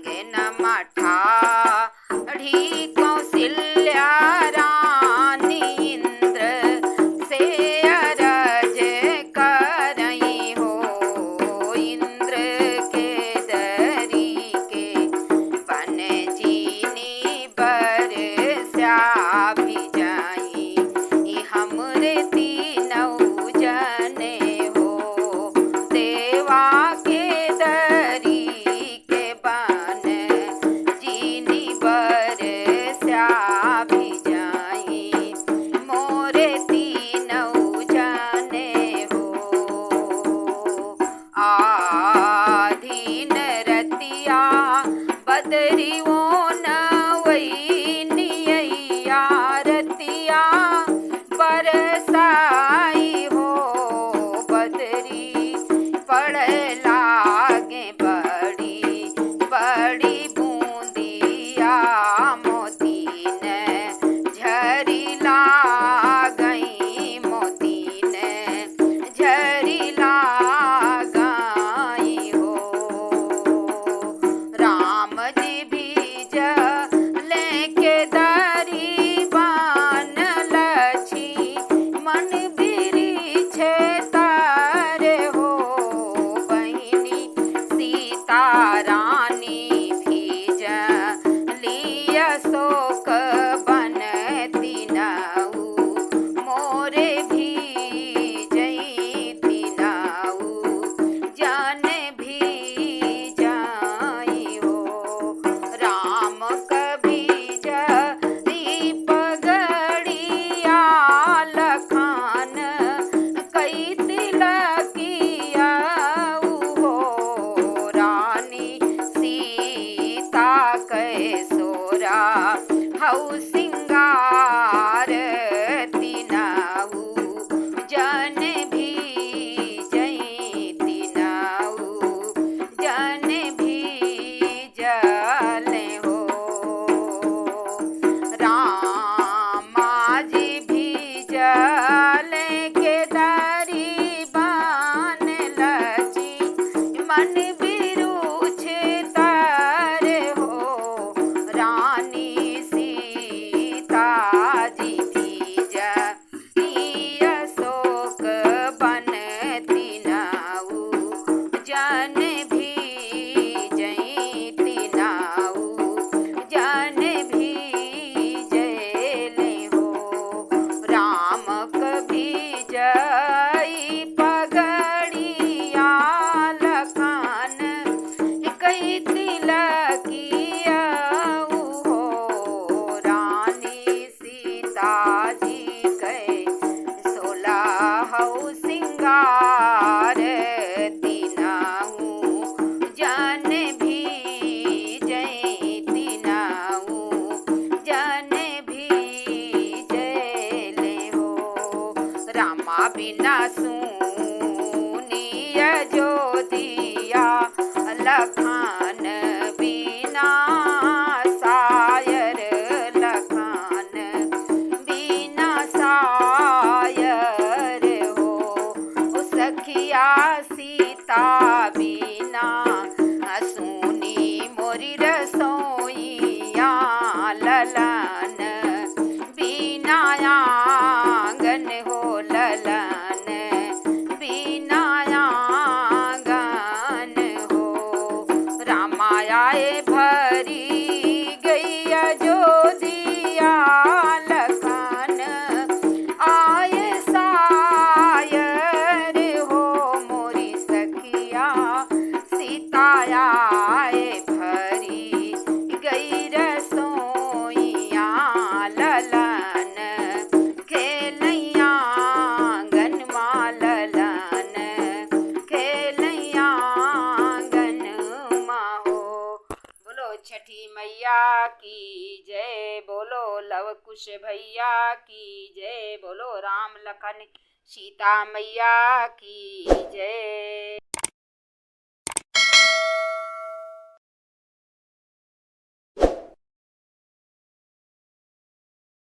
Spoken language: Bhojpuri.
अंगन मठाढ़ी कौशल्या रानी इंद्र से अरज करई हो। इंद्र के दरी के बन जीनी बरस्या भी जाई हमरे तीनऊ जने हो। देवा के दरी के बन जीनी बरस्या भी जाई मोरे तीनऊ जने हो। आधीन रतिया बदरी वो नवैनिया रतिया बरसाई हो। बदरी पड़ लागे बड़ी बड़ी बूंदिया मोती ने झरी लागई मोती ने झरी लागई हो। राम जी बीज लेके दरी बान लछी मन बिरी छे तारे हो। बहिनी सीता रानी भीज लिया शोक बन तीनऊ मोरे भी जई तीनऊ जन भी जाई हो। राम कभी जई पगड़िया लखान कई तिलकिया हो। रानी सीता कै सोरा हऊ सिंगार तीनऊ जन भी जई तीनऊ जन भी जले हो। रामा जी भी जले के दरी बान लची मन बिरुछ तारे हो। रानी सीता जी भी जई अशोक बन तीनऊ जन भी जई तीनऊ जन भी जले हो। राम कभी जई पगड़िया लखान कई तिलकिया हो। रानी सीता जी कै सोलहऊ सिंगार तीनऊ जन भी जई तीनऊ जन भी जले हो। रामा बिना सुनिय जो दिया लखान बिना सायर लखान बिना सायर हो। सखिया सीता बिना सुनी मोरी रसोइया ललन बिना आंगन हो। ललन बिना आंगन हो। रामायाए भरी गैया जो दिया लखान आए सायर हो। मोरी सखिया सीता आए भरी गई रसोइया ललन खेलैया आंगन माँ ललन खेलैया आंगन माँ हो। बोलो छठी मैया की जय। बोलो लव कुश भैया की जय। बोलो राम लखन सीता मैया की जय।